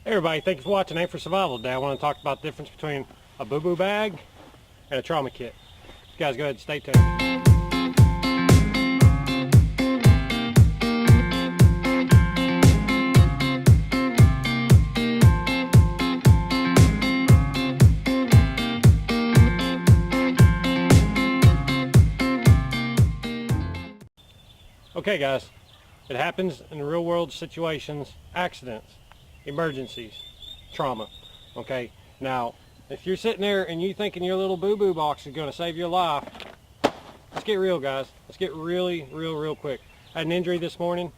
Hey everybody, thank you for watching. Aim for Survival. Today I want to talk about the difference between a boo-boo bag and a trauma kit. You guys go ahead and stay tuned. Okay guys, it happens in real world situations, accidents, emergencies, trauma. Okay, now if you're sitting there and you thinking your little boo-boo box is going to save your life, let's get real guys. Let's get really real quick. I had an injury this morning.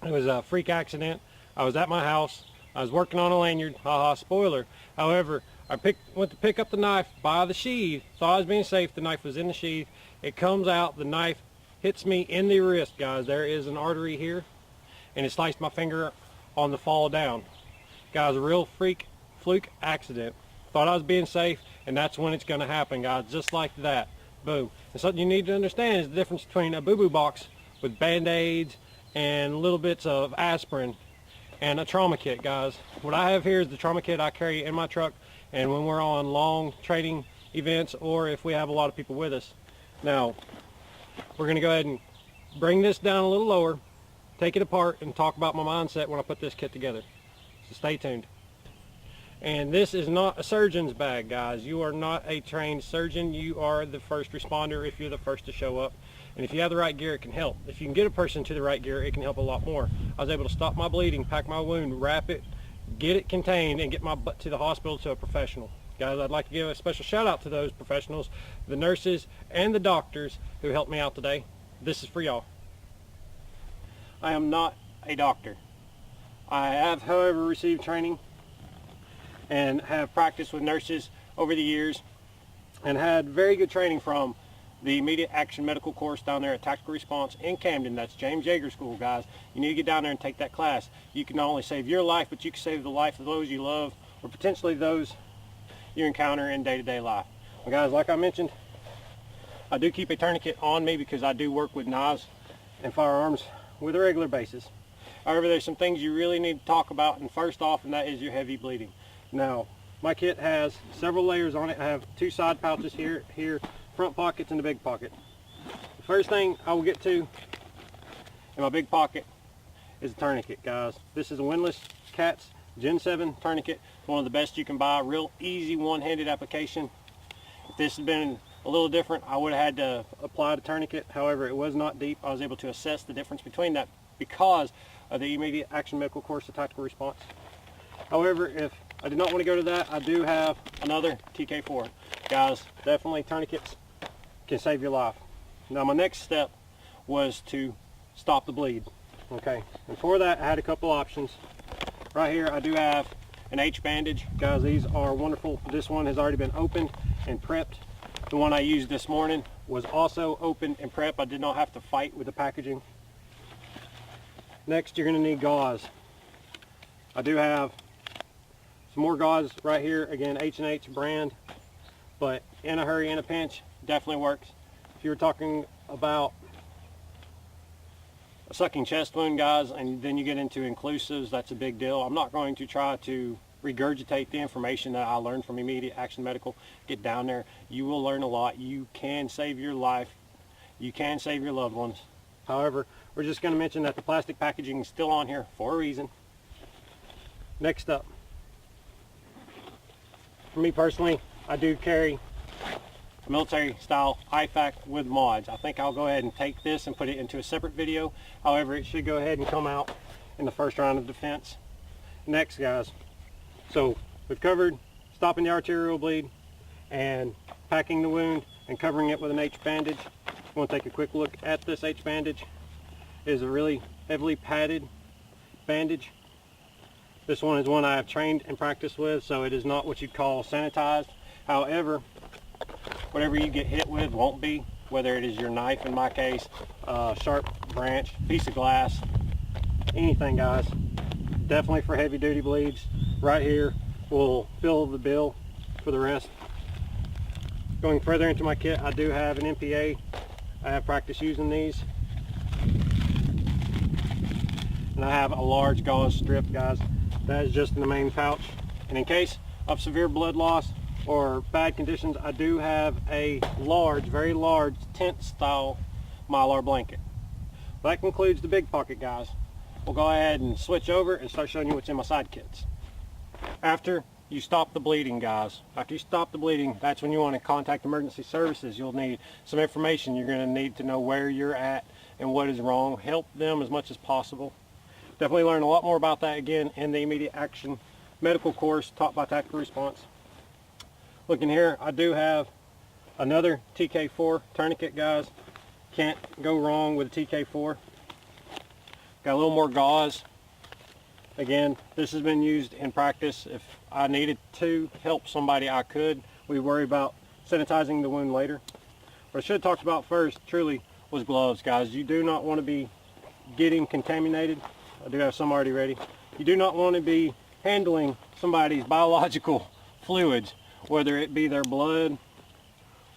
It was a freak accident. I was at my house. I was working on a lanyard. Haha, spoiler. However, I went to pick up the knife by the sheath. Thought I was being safe. The knife was in the sheath. It comes out. The knife hits me in the wrist, guys. There is an artery here, and it sliced my finger on the fall down. Guys, a real fluke accident. Thought I was being safe, and that's when it's going to happen, guys, just like that. Boom. And something you need to understand is the difference between a boo-boo box with Band-Aids and little bits of aspirin and a trauma kit, guys. What I have here is the trauma kit I carry in my truck, and when we're on long training events or if we have a lot of people with us. Now, we're going to go ahead and bring this down a little lower, take it apart, and talk about my mindset when I put this kit together. So stay tuned. And this is not a surgeon's bag, guys. You are not a trained surgeon. You are the first responder if you're the first to show up. And if you have the right gear, it can help. If you can get a person to the right gear, it can help a lot more. I was able to stop my bleeding, pack my wound, wrap it, get it contained, and get my butt to the hospital to a professional. Guys, I'd like to give a special shout out to those professionals, the nurses and the doctors who helped me out today. This is for y'all. I am not a doctor. I have, however, received training and have practiced with nurses over the years and had very good training from the Immediate Action Medical course down there at Tactical Response in Camden. That's James YEAGER School, guys. You need to get down there and take that class. You can not only save your life, but you can save the life of those you love or potentially those you encounter in day-to-day life. Well, guys, like I mentioned, I do keep a tourniquet on me because I do work with knives and firearms with a regular basis. However, there's some things you really need to talk about, and first off, and that is your heavy bleeding. Now, my kit has several layers on it. I have two side pouches here, front pockets and a big pocket. The first thing I will get to in my big pocket is a tourniquet, guys. This is a windlass Cat's Gen 7 tourniquet. It's one of the best you can buy. Real easy one-handed application. If this had been a little different, I would have had to apply the tourniquet. However, it was not deep. I was able to assess the difference between that because of the Immediate Action Medical course of Tactical Response. However, if I did not want to go to that, I do have another TK4. Guys, definitely tourniquets can save your life. Now, my next step was to stop the bleed. Okay, and for that, I had a couple options. Right here, I do have an H bandage. Guys, these are wonderful. This one has already been opened and prepped. The one I used this morning was also opened and prepped. I did not have to fight with the packaging. Next, you're going to need gauze. I do have some more gauze right here. Again, H&H brand, but in a hurry, in a pinch, definitely works. If you were talking about a sucking chest wound, guys, and then you get into inclusives, that's a big deal. I'm not going to try to regurgitate the information that I learned from Immediate Action Medical. Get down there. You will learn a lot. You can save your life. You can save your loved ones. However, we're just going to mention that the plastic packaging is still on here for a reason. Next up, for me personally, I do carry a military style Ifak with mods. I think I'll go ahead and take this and put it into a separate video. However, it should go ahead and come out in the first round of defense. Next, guys, so we've covered stopping the arterial bleed and packing the wound and covering it with an H bandage. I want to take a quick look at this H bandage. It is a really heavily padded bandage. This one is one I have trained and practiced with, so it is not what you'd call sanitized. However, whatever you get hit with won't be, whether it is your knife in my case, sharp branch, piece of glass, anything, guys. Definitely for heavy duty bleeds. Right here will fill the bill for the rest. Going further into my kit, I do have an MPA. I have practiced using these. And I have a large gauze strip, guys. That is just in the main pouch. And in case of severe blood loss or bad conditions, I do have a large, very large tent style Mylar blanket. That concludes the big pocket, guys. We'll go ahead and switch over and start showing you what's in my side kits. After you stop the bleeding, guys, after you stop the bleeding, that's when you want to contact emergency services. You'll need some information. You're going to need to know where you're at and what is wrong. Help them as much as possible. Definitely learn a lot more about that again in the immediate action medical course taught by Tactical Response. Looking here, I do have another TK4 tourniquet, guys. Can't go wrong with a TK4. Got a little more gauze. Again, this has been used in practice. If I needed to help somebody, I could. We worry about sanitizing the wound later. What I should have talked about first, truly, was gloves, guys. You do not want to be getting contaminated. I do have some already ready. You do not want to be handling somebody's biological fluids, whether it be their blood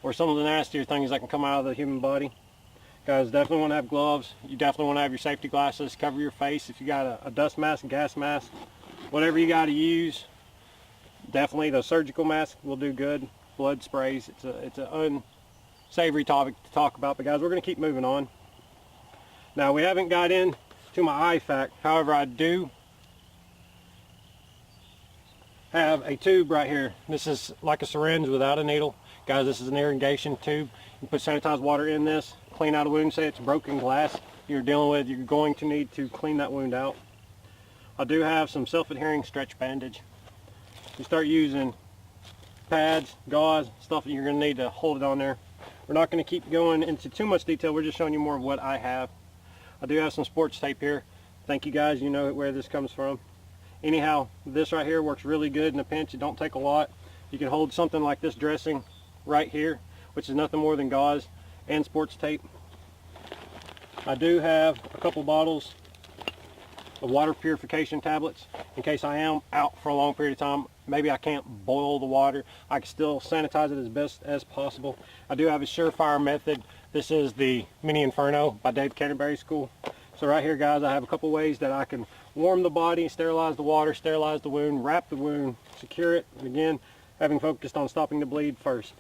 or some of the nastier things that can come out of the human body. Guys, definitely want to have gloves. You definitely want to have your safety glasses. Cover your face if you got a dust mask, gas mask, whatever you got to use. Definitely the surgical mask will do good. Blood sprays. It's an unsavory topic to talk about, but guys, we're going to keep moving on. Now, we haven't got into my Ifak. However, I do have a tube right here. This is like a syringe without a needle. Guys, this is an irrigation tube. You put sanitized water in this, clean out a wound. Say it's broken glass you're dealing with, you're going to need to clean that wound out. I do have some self-adhering stretch bandage. You start using pads, gauze, stuff that you're going to need to hold it on there. We're not going to keep going into too much detail. We're just showing you more of what I have. I do have some sports tape here. Thank you, guys. You know where this comes from. Anyhow, this right here works really good in a pinch. It don't take a lot. You can hold something like this dressing right here, which is nothing more than gauze and sports tape. I do have a couple bottles of water purification tablets in case I am out for a long period of time. Maybe I can't boil the water. I can still sanitize it as best as possible. I do have a surefire method. This is the Mini Inferno by Dave Canterbury School. So right here, guys, I have a couple ways that I can warm the body, sterilize the water, sterilize the wound, wrap the wound, secure it, and again, having focused on stopping the bleed first.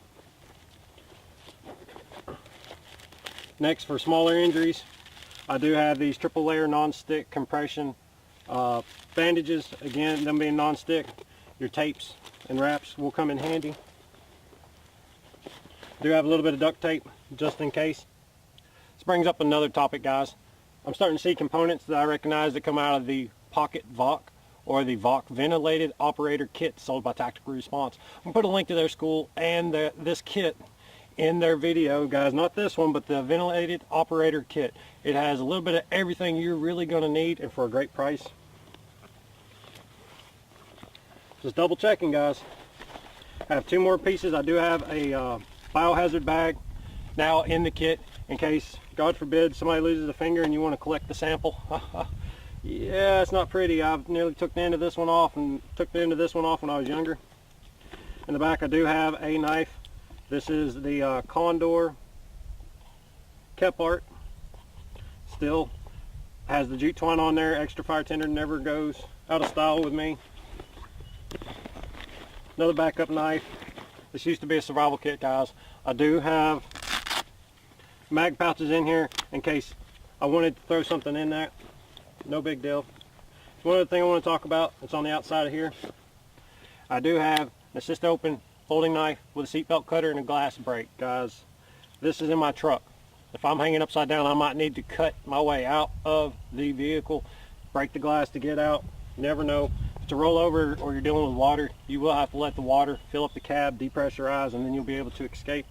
Next, for smaller injuries, I do have these triple layer non-stick compression bandages. Again, them being non-stick, your tapes and wraps will come in handy. I do have a little bit of duct tape just in case. This brings up another topic, guys. I'm starting to see components that I recognize that come out of the Pocket VOC or the VOC Ventilated Operator Kit sold by Tactical Response. I'm going to put a link to their school and this kit in their video, guys. Not this one, but the Ventilated Operator Kit. It has a little bit of everything you're really going to need and for a great price. Just double checking, guys. I have two more pieces. I do have a biohazard bag now in the kit in case, God forbid, somebody loses a finger and you want to collect the sample. Yeah, it's not pretty. I've nearly took the end of this one off and took the end of this one off when I was younger. In the back, I do have a knife. This is the Condor Knife. Still has the jute twine on there. Extra fire tender, never goes out of style with me. Another backup knife. This used to be a survival kit, guys. I do have mag pouches in here in case I wanted to throw something in there. No big deal. One other thing I want to talk about, it's on the outside of here. I do have an assist open folding knife with a seatbelt cutter and a glass break, guys. This is in my truck. If I'm hanging upside down, I might need to cut my way out of the vehicle, break the glass to get out. You never know. If it's a rollover or you're dealing with water, you will have to let the water fill up the cab, depressurize, and then you'll be able to escape.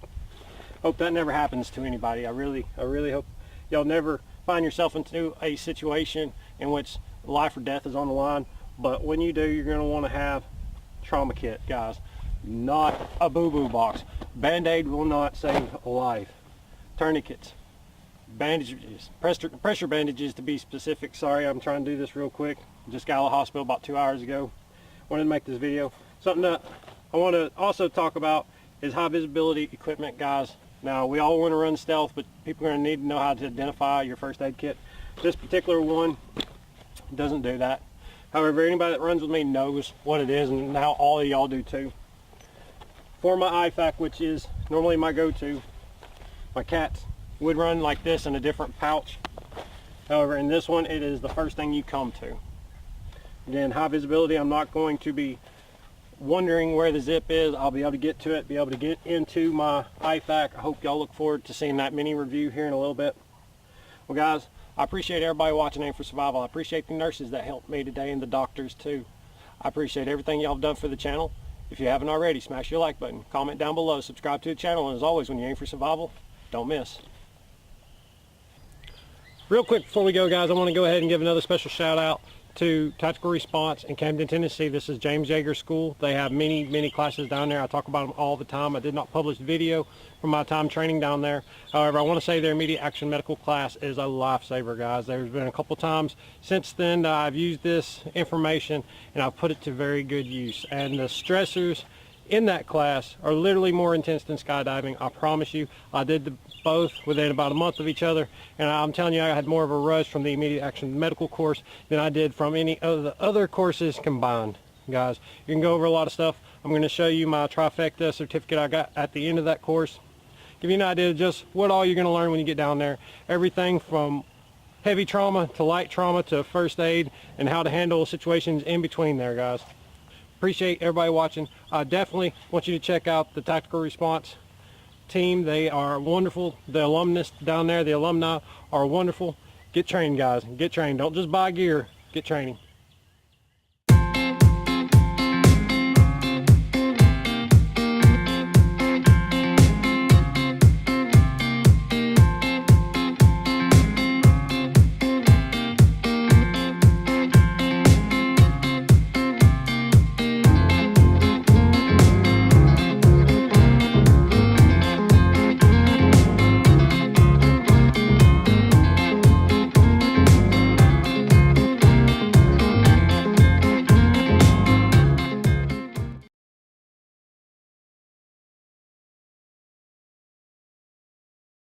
Hope that never happens to anybody. I really hope y'all never find yourself into a situation in which life or death is on the line. But when you do, you're going to want to have trauma kit, guys. Not a boo-boo box. Band-Aid will not save a life. Tourniquets, bandages, pressure bandages to be specific. Sorry, I'm trying to do this real quick. Just got out of the hospital about 2 hours ago. Wanted to make this video. Something that I want to also talk about is high visibility equipment, guys. Now, we all want to run stealth, but people are going to need to know how to identify your first aid kit. This particular one doesn't do that. However, anybody that runs with me knows what it is, and now all of y'all do too. For my Ifak, which is normally my go-to, my cats would run like this in a different pouch. However, in this one, it is the first thing you come to. Again, high visibility. I'm not going to be wondering where the zip is. I'll be able to get to it, be able to get into my Ifak. I hope y'all look forward to seeing that mini review here in a little bit. Well guys, I appreciate everybody watching Aim for Survival. I appreciate the nurses that helped me today and the doctors too. I appreciate everything y'all have done for the channel. If you haven't already, smash your like button, comment down below, subscribe to the channel, and as always, when you aim for survival, don't miss. Real quick before we go guys, I want to go ahead and give another special shout out to Tactical Response in Camden, Tennessee. This is James YEAGER School. They have many classes down there. I talk about them all the time. I did not publish video from my time training down there. However, I want to say their immediate action medical class is a lifesaver, guys. There's been a couple times since then that I've used this information and I've put it to very good use. And the stressors in that class are literally more intense than skydiving. I promise you. I did both within about a month of each other, and I'm telling you, I had more of a rush from the immediate action medical course than I did from any of the other courses combined. Guys, you can go over a lot of stuff. I'm going to show you my trifecta certificate I got at the end of that course. Give you an idea of just what all you're going to learn when you get down there. Everything from heavy trauma to light trauma to first aid and how to handle situations in between there, guys. Appreciate everybody watching. I definitely want you to check out the Tactical Response team. They are wonderful. The alumnus down there, the alumni are wonderful. Get trained, guys. Get trained. Don't just buy gear. Get training.